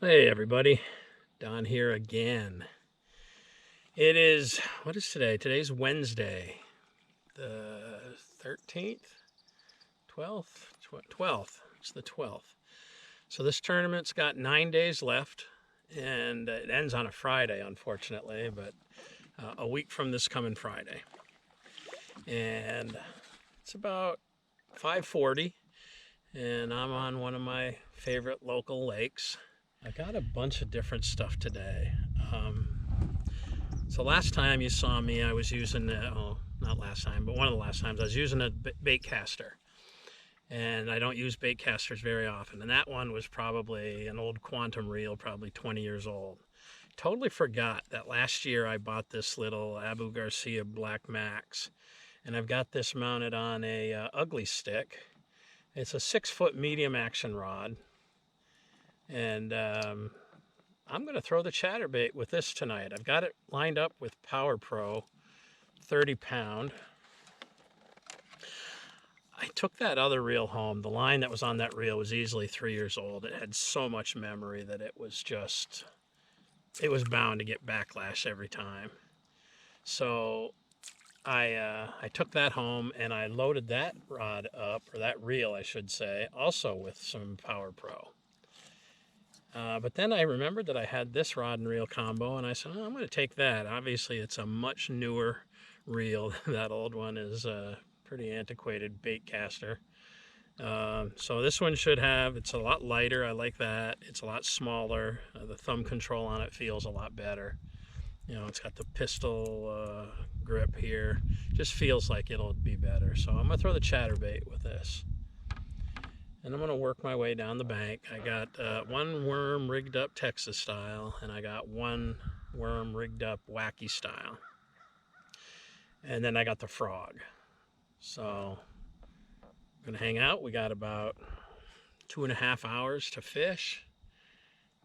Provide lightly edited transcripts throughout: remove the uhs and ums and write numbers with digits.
Hey everybody, Don here again. It is, what is today? Today's Wednesday, the 13th, 12th, 12th. It's the 12th. So this tournament's got 9 days left, and it ends on a Friday, unfortunately, but a week from this coming Friday. And it's about 5:40, and I'm on one of my favorite local lakes. I got a bunch of different stuff today. So last time you saw me, I was using, not last time, but one of the last times, I was using a bait caster. And I don't use bait casters very often. And that one was probably an old quantum reel, probably 20 years old. Totally forgot that last year I bought this little Abu Garcia Black Max. And I've got this mounted on a ugly stick. It's a 6-foot medium action rod. And I'm going to throw the chatterbait with this tonight. I've got it lined up with Power Pro 30 pound. I took that other reel home. The line that was on that reel was easily 3 years old. It had so much memory that it was bound to get backlash every time. So I took that home and I loaded that rod up, or that reel I should say, also with some Power Pro. But then I remembered that I had this rod and reel combo, and I said, oh, I'm going to take that. Obviously, it's a much newer reel. That old one is a pretty antiquated bait caster. So this one should have, it's a lot lighter. I like that. It's a lot smaller. The thumb control on it feels a lot better. You know, it's got the pistol grip here. Just feels like it'll be better. So I'm going to throw the chatterbait with this. And I'm going to work my way down the bank. I got one worm rigged up Texas style, and I got one worm rigged up wacky style. And then I got the frog. So I'm going to hang out. We got about 2.5 hours to fish,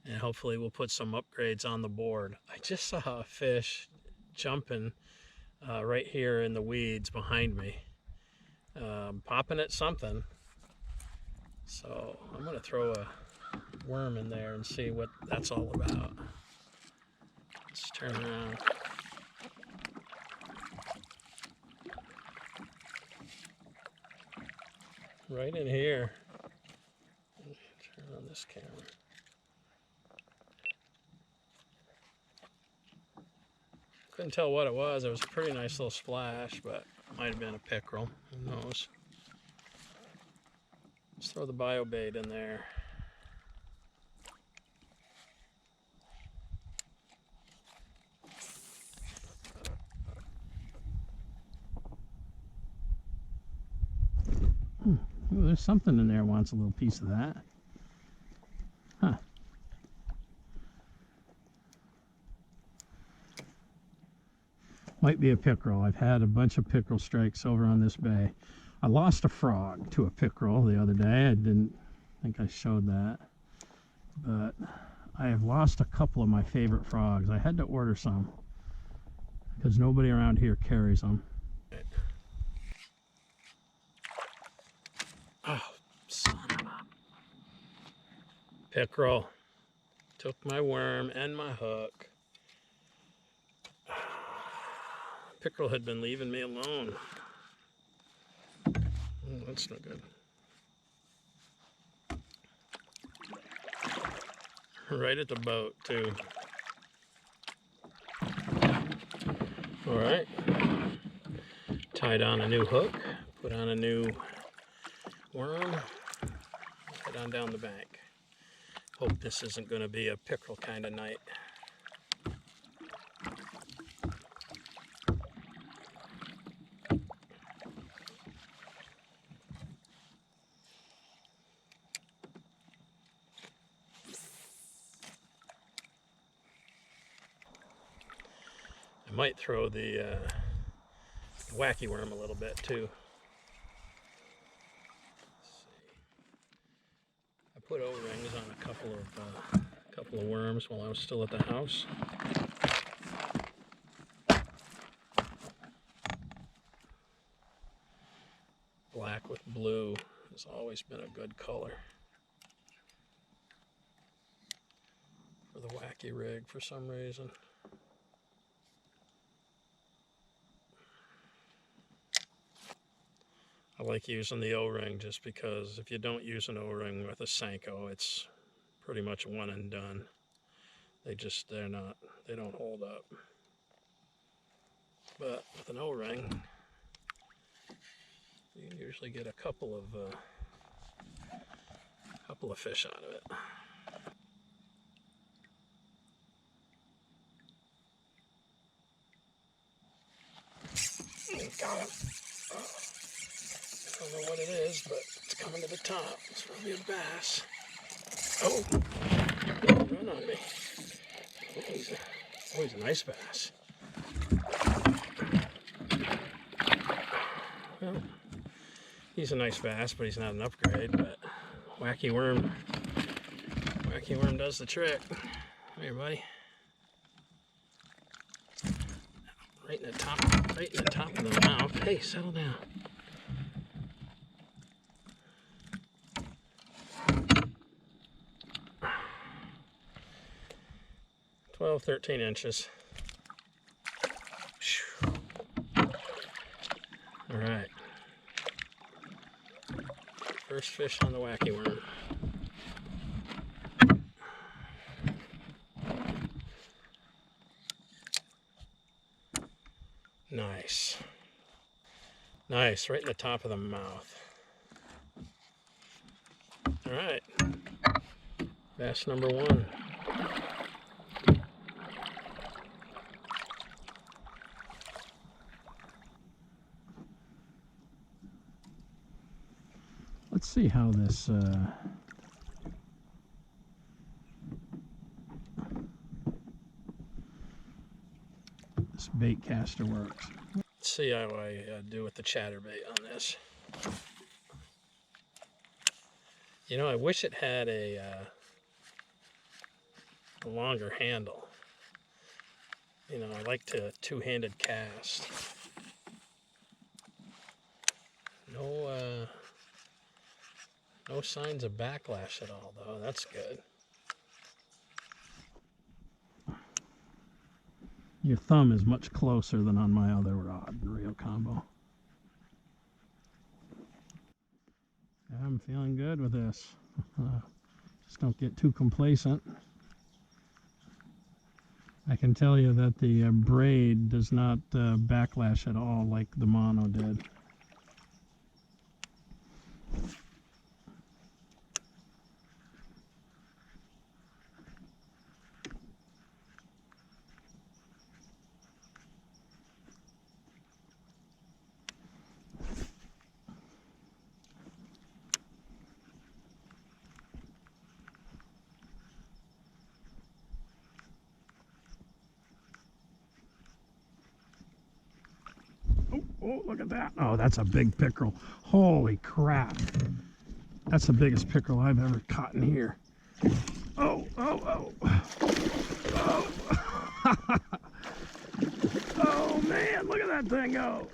and hopefully we'll put some upgrades on the board. I just saw a fish jumping right here in the weeds behind me, popping at something. So I'm going to throw a worm in there and see what that's all about. Let's turn around. Right in here. Turn on this camera. Couldn't tell what it was. It was a pretty nice little splash, but it might have been a pickerel. Who knows? Let's throw the bio bait in there. Ooh, there's something in there wants a little piece of that. Huh. Might be a pickerel. I've had a bunch of pickerel strikes over on this bay. I lost a frog to a pickerel the other day. I didn't think I showed that. But I have lost a couple of my favorite frogs. I had to order some because nobody around here carries them. Oh, son of a pickerel. Took my worm and my hook. Pickerel had been leaving me alone. Oh, that's not good. Right at the boat, too. All right. Tied on a new hook. Put on a new worm. Head on down the bank. Hope this isn't going to be a pickerel kind of night. I might throw the wacky worm a little bit too. I put O-rings on a couple of worms while I was still at the house. Black with blue has always been a good color. with a wacky rig for some reason. I like using the O-ring just because if you don't use an O-ring with a Senko, it's pretty much one and done. They don't hold up. But with an O-ring, you can usually get a couple of fish out of it. Got him. I don't know what it is, but it's coming to the top. It's probably a bass. Oh, run on me. Oh, he's a nice bass. Well, he's a nice bass, but he's not an upgrade. But wacky worm does the trick. Come here, buddy. Right in the top of the mouth. Hey, settle down. 12, 13 inches. All right. First fish on the wacky worm. Nice. Nice, right in the top of the mouth. All right. Bass number one. Let's see how this this bait caster works. Let's see how I do with the chatterbait on this. You know, I wish it had a longer handle. You know, I like to two-handed cast. No signs of backlash at all, though. That's good. Your thumb is much closer than on my other rod, the Rio Combo. I'm feeling good with this. Just don't get too complacent. I can tell you that the braid does not backlash at all like the mono did. Oh, look at that. Oh, that's a big pickerel. Holy crap. That's the biggest pickerel I've ever caught in here. Oh, oh, oh. Oh. Oh, man, look at that thing go.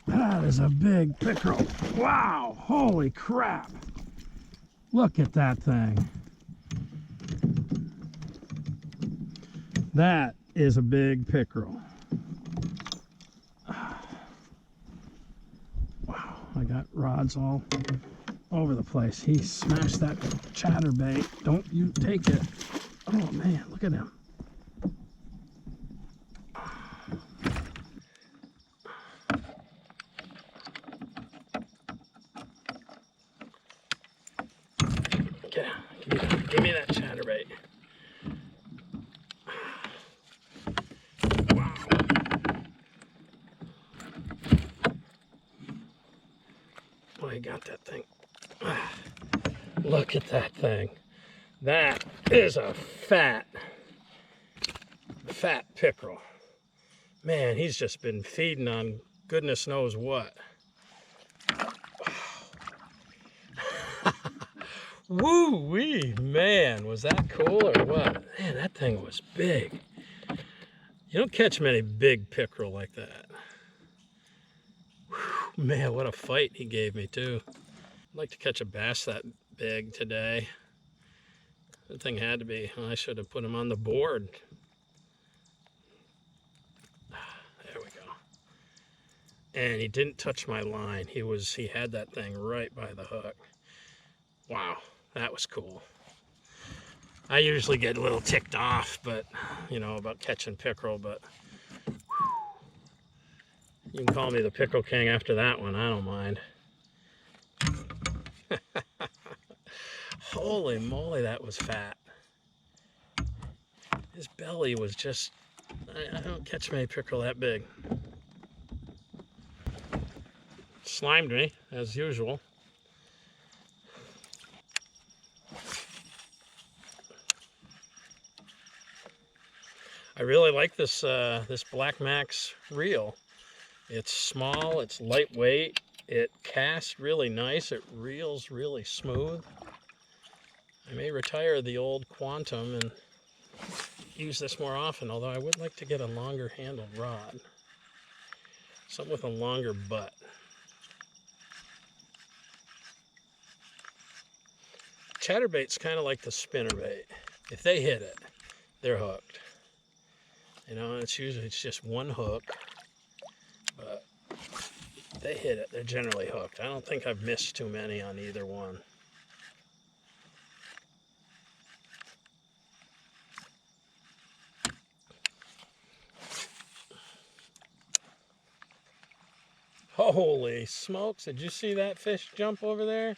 That is a big pickerel. Wow, holy crap. Look at that thing. That is a big pickerel. I got rods all over the place. He smashed that chatterbait. Don't you take it. Oh man, look at him. Give me that chatterbait. I got that thing. Look at that thing. That is a fat pickerel. Man, he's just been feeding on goodness knows what. Woo-wee, man, was that cool or what? Man, that thing was big. You don't catch many big pickerel like that. Man, what a fight he gave me too. I'd like to catch a bass that big today. That thing had to be. I should have put him on the board. There we go. And he didn't touch my line. He had that thing right by the hook. Wow, that was cool. I usually get a little ticked off, but about catching pickerel, but you can call me the Pickerel King after that one. I don't mind. Holy moly, that was fat. His belly was just, I don't catch many pickerel that big. Slimed me, as usual. I really like this this Black Max reel. It's small, it's lightweight, it casts really nice, it reels really smooth. I may retire the old Quantum and use this more often, although I would like to get a longer handled rod. Something with a longer butt. Chatterbait's kind of like the spinnerbait. If they hit it, they're hooked. It's usually just one hook, but if they hit it, they're generally hooked. I don't think I've missed too many on either one. Holy smokes, did you see that fish jump over there?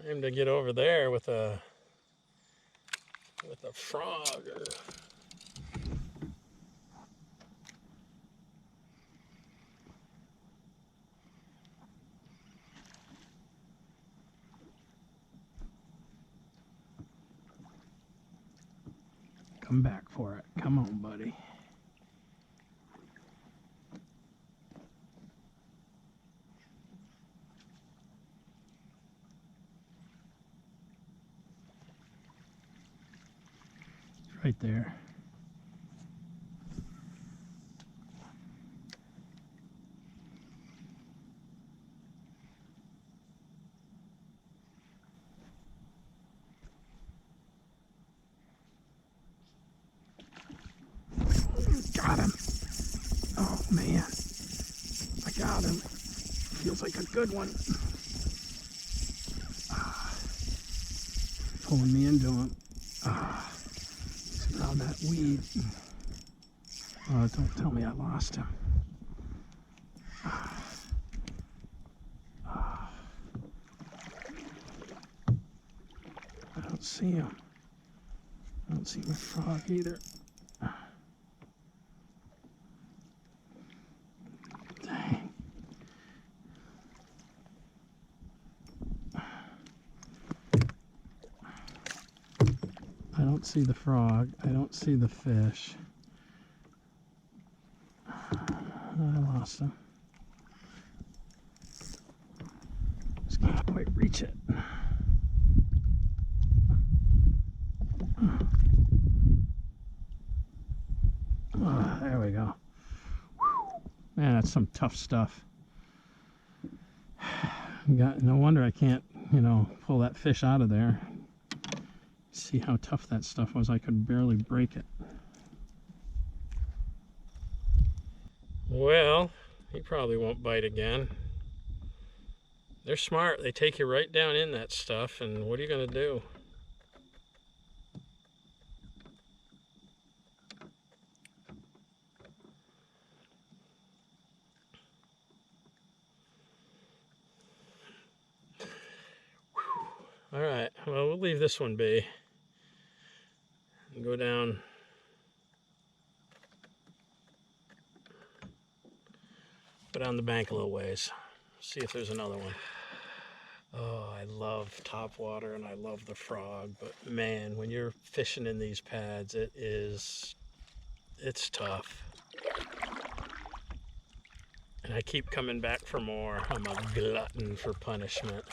Time to get over there with a frog or come back for it. Come on, buddy. Right there. Got him. Oh man, I got him. Feels like a good one. Pulling me into him. Around that weed. Oh, don't tell me I lost him. I don't see him. I don't see my frog either. Dang. I don't see the frog. I don't see the fish. I lost him. Just can't quite reach it. Oh, there we go. Man, that's some tough stuff. No wonder I can't, pull that fish out of there. See how tough that stuff was. I could barely break it. Well, he probably won't bite again. They're smart. They take you right down in that stuff, and what are you going to do? All right, well, we'll leave this one be and go down. Go down the bank a little ways. See if there's another one. Oh, I love topwater and I love the frog, but man, when you're fishing in these pads, it's tough. And I keep coming back for more. I'm a glutton for punishment.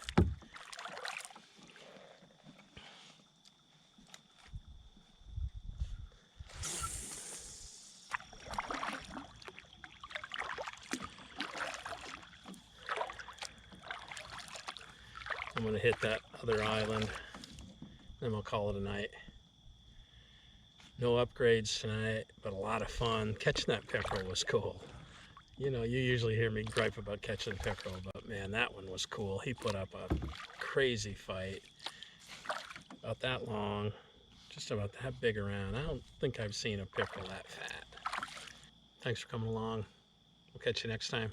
I'm going to hit that other island, then we'll call it a night. No upgrades tonight, but a lot of fun. Catching that pickerel was cool. You know, you usually hear me gripe about catching pickerel, but man, that one was cool. He put up a crazy fight. About that long, just about that big around. I don't think I've seen a pickerel that fat. Thanks for coming along. We'll catch you next time.